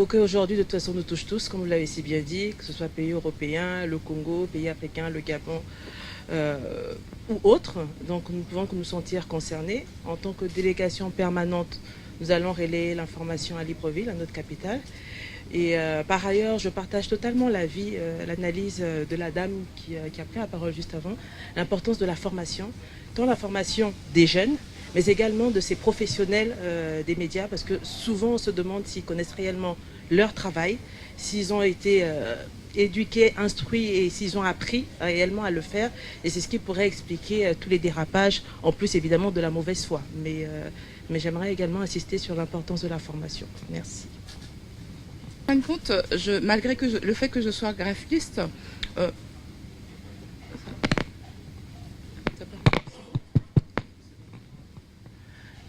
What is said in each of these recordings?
évoqué aujourd'hui, de toute façon, nous touche tous, comme vous l'avez si bien dit, que ce soit pays européens, le Congo, pays africains, le Gabon ou autres. Donc nous pouvons nous sentir concernés. En tant que délégation permanente, nous allons relayer l'information à Libreville, à notre capitale. Et par ailleurs, je partage totalement l'avis, l'analyse de la dame qui a pris la parole juste avant, l'importance de la formation, tant la formation des jeunes, mais également de ces professionnels des médias, parce que souvent on se demande s'ils connaissent réellement leur travail, s'ils ont été éduqués, instruits et s'ils ont appris réellement à le faire. Et c'est ce qui pourrait expliquer tous les dérapages, en plus évidemment de la mauvaise foi. Mais j'aimerais également insister sur l'importance de la formation. Merci. En fin de compte, malgré le fait que je sois graphiste,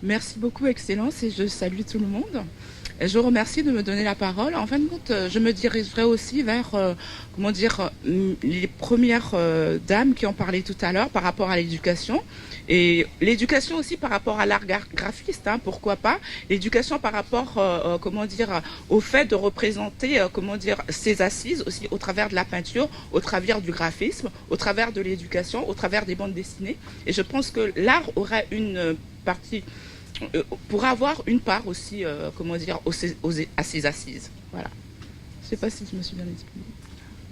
merci beaucoup, Excellence, et je salue tout le monde. Et je vous remercie de me donner la parole. En fin de compte, je me dirigerai aussi vers, les premières dames qui ont parlé tout à l'heure par rapport à l'éducation. Et l'éducation aussi par rapport à l'art graphiste, hein, pourquoi pas. L'éducation par rapport, au fait de représenter, ces assises aussi au travers de la peinture, au travers du graphisme, au travers de l'éducation, au travers des bandes dessinées. Et je pense que l'art aura une partie, pour avoir une part aussi, à ces assises. Voilà. Je ne sais pas si je me suis bien exprimée.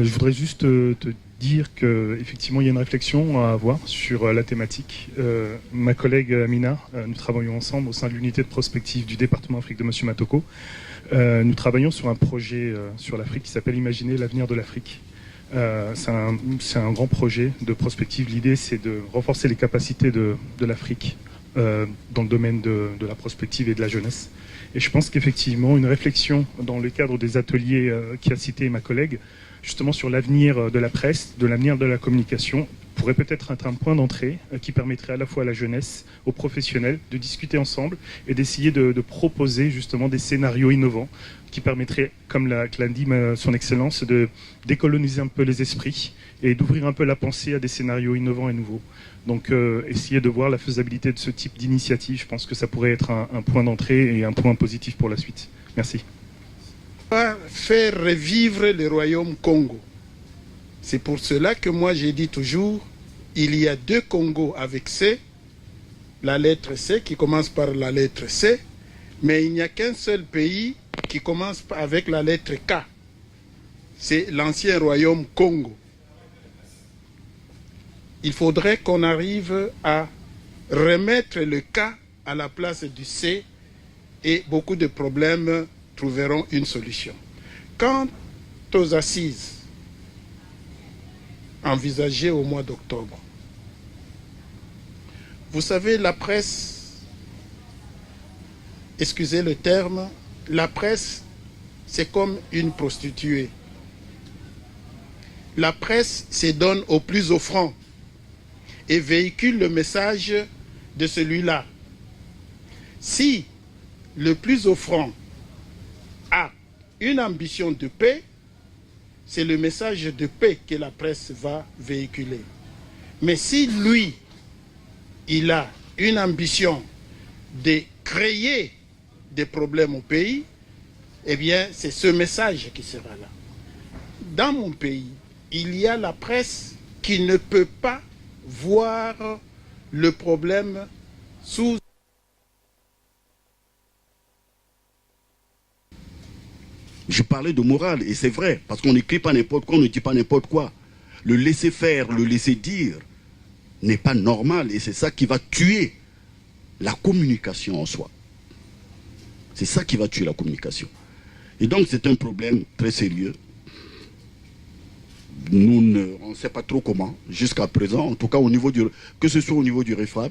Je voudrais juste te dire qu'effectivement, il y a une réflexion à avoir sur la thématique. Ma collègue Amina, nous travaillons ensemble au sein de l'unité de prospective du département Afrique de Monsieur Matoko. Nous travaillons sur un projet sur l'Afrique qui s'appelle Imaginer l'avenir de l'Afrique. C'est un grand projet de prospective. L'idée, c'est de renforcer les capacités de l'Afrique dans le domaine de la prospective et de la jeunesse. Et je pense qu'effectivement, une réflexion dans le cadre des ateliers qu'a cité ma collègue, justement sur l'avenir de la presse, de l'avenir de la communication, pourrait peut-être être un point d'entrée qui permettrait à la fois à la jeunesse, aux professionnels, de discuter ensemble et d'essayer de proposer justement des scénarios innovants qui permettraient, comme l'a dit son Excellence, de décoloniser un peu les esprits et d'ouvrir un peu la pensée à des scénarios innovants et nouveaux. Donc essayer de voir la faisabilité de ce type d'initiative, je pense que ça pourrait être un point d'entrée et un point positif pour la suite. Merci. Faire revivre le royaume Congo. C'est pour cela que moi j'ai dit toujours, il y a deux Congos avec C, la lettre C qui commence par la lettre C, mais il n'y a qu'un seul pays qui commence avec la lettre K. C'est l'ancien royaume Congo. Il faudrait qu'on arrive à remettre le K à la place du C et beaucoup de problèmes trouveront une solution. Quant aux assises envisagées au mois d'octobre, vous savez, la presse, excusez le terme, la presse, c'est comme une prostituée. La presse se donne au plus offrant et véhicule le message de celui-là. Si le plus offrant a une ambition de paix, c'est le message de paix que la presse va véhiculer. Mais si lui, il a une ambition de créer des problèmes au pays, eh bien, c'est ce message qui sera là. Dans mon pays, il y a la presse qui ne peut pas voir le problème sous... Je parlais de morale, et c'est vrai, parce qu'on n'écrit pas n'importe quoi, on ne dit pas n'importe quoi. Le laisser faire, le laisser dire n'est pas normal, et c'est ça qui va tuer la communication en soi. C'est ça qui va tuer la communication. Et donc c'est un problème très sérieux. Nous, on ne sait pas trop comment, jusqu'à présent, en tout cas au niveau que ce soit au niveau du REFAP,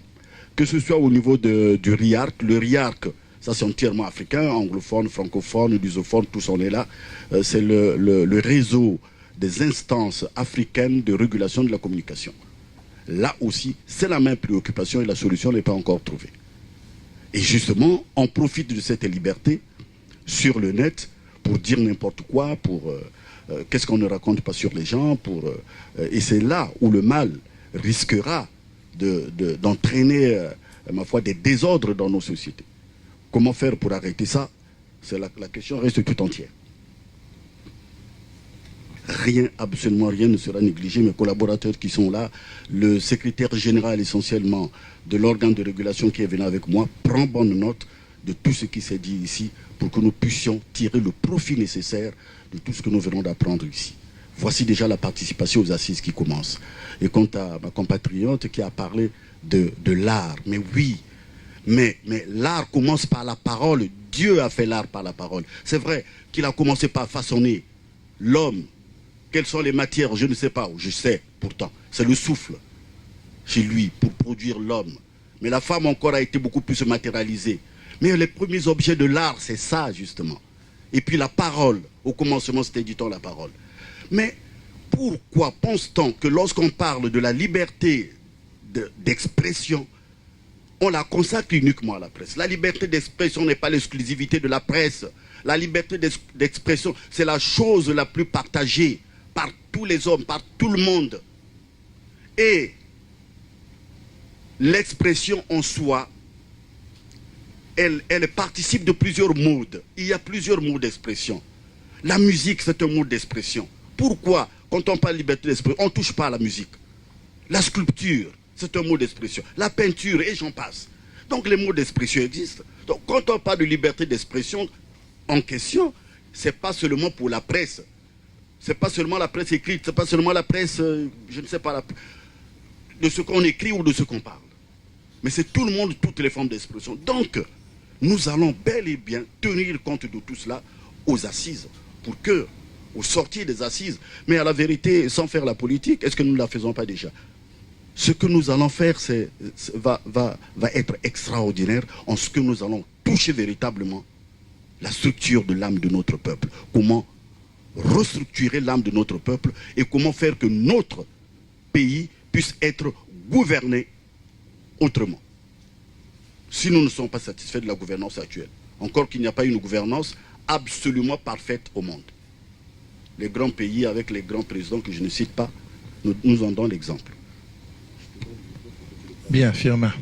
que ce soit au niveau du RIARC. Le RIARC, ça c'est entièrement africain, anglophone, francophone, lusophone, tous on est là. C'est le réseau des instances africaines de régulation de la communication. Là aussi, c'est la même préoccupation et la solution n'est pas encore trouvée. Et justement, on profite de cette liberté sur le net pour dire n'importe quoi, pour qu'est-ce qu'on ne raconte pas sur les gens, et c'est là où le mal risquera d'entraîner, ma foi, des désordres dans nos sociétés. Comment faire pour arrêter ça? La question reste tout entière. rien, absolument rien ne sera négligé. Mes collaborateurs qui sont là, le secrétaire général essentiellement de l'organe de régulation qui est venu avec moi, prend bonne note de tout ce qui s'est dit ici pour que nous puissions tirer le profit nécessaire de tout ce que nous venons d'apprendre ici. Voici déjà la participation aux assises qui commence. Et quant à ma compatriote qui a parlé de l'art, mais oui, mais l'art commence par la parole. Dieu a fait l'art par la parole. C'est vrai qu'il a commencé par façonner l'homme. Quelles sont les matières? Je ne sais pas. Je sais pourtant. C'est le souffle chez lui pour produire l'homme. Mais la femme encore a été beaucoup plus matérialisée. Mais les premiers objets de l'art, c'est ça justement. Et puis la parole. Au commencement, c'était dit-on la parole. Mais pourquoi pense-t-on que lorsqu'on parle de la liberté d'expression, on la consacre uniquement à la presse? La liberté d'expression n'est pas l'exclusivité de la presse. La liberté d'expression, c'est la chose la plus partagée par tous les hommes, par tout le monde. Et l'expression en soi, elle participe de plusieurs modes. Il y a plusieurs modes d'expression. La musique, c'est un mode d'expression. Pourquoi, quand on parle de liberté d'expression, on ne touche pas à la musique? La sculpture, c'est un mode d'expression. La peinture, et j'en passe. Donc les mots d'expression existent. Donc quand on parle de liberté d'expression en question, ce n'est pas seulement pour la presse. Ce n'est pas seulement la presse écrite, ce n'est pas seulement la presse, je ne sais pas, de ce qu'on écrit ou de ce qu'on parle. Mais c'est tout le monde, toutes les formes d'expression. Donc, nous allons bel et bien tenir compte de tout cela aux assises, pour que, au sortir des assises, mais à la vérité, sans faire la politique, est-ce que nous ne la faisons pas déjà? Ce que nous allons faire va être extraordinaire en ce que nous allons toucher véritablement la structure de l'âme de notre peuple. Comment restructurer l'âme de notre peuple et comment faire que notre pays puisse être gouverné autrement. Si nous ne sommes pas satisfaits de la gouvernance actuelle, encore qu'il n'y a pas une gouvernance absolument parfaite au monde. Les grands pays avec les grands présidents que je ne cite pas, nous en donnons l'exemple. Bien, Firmin.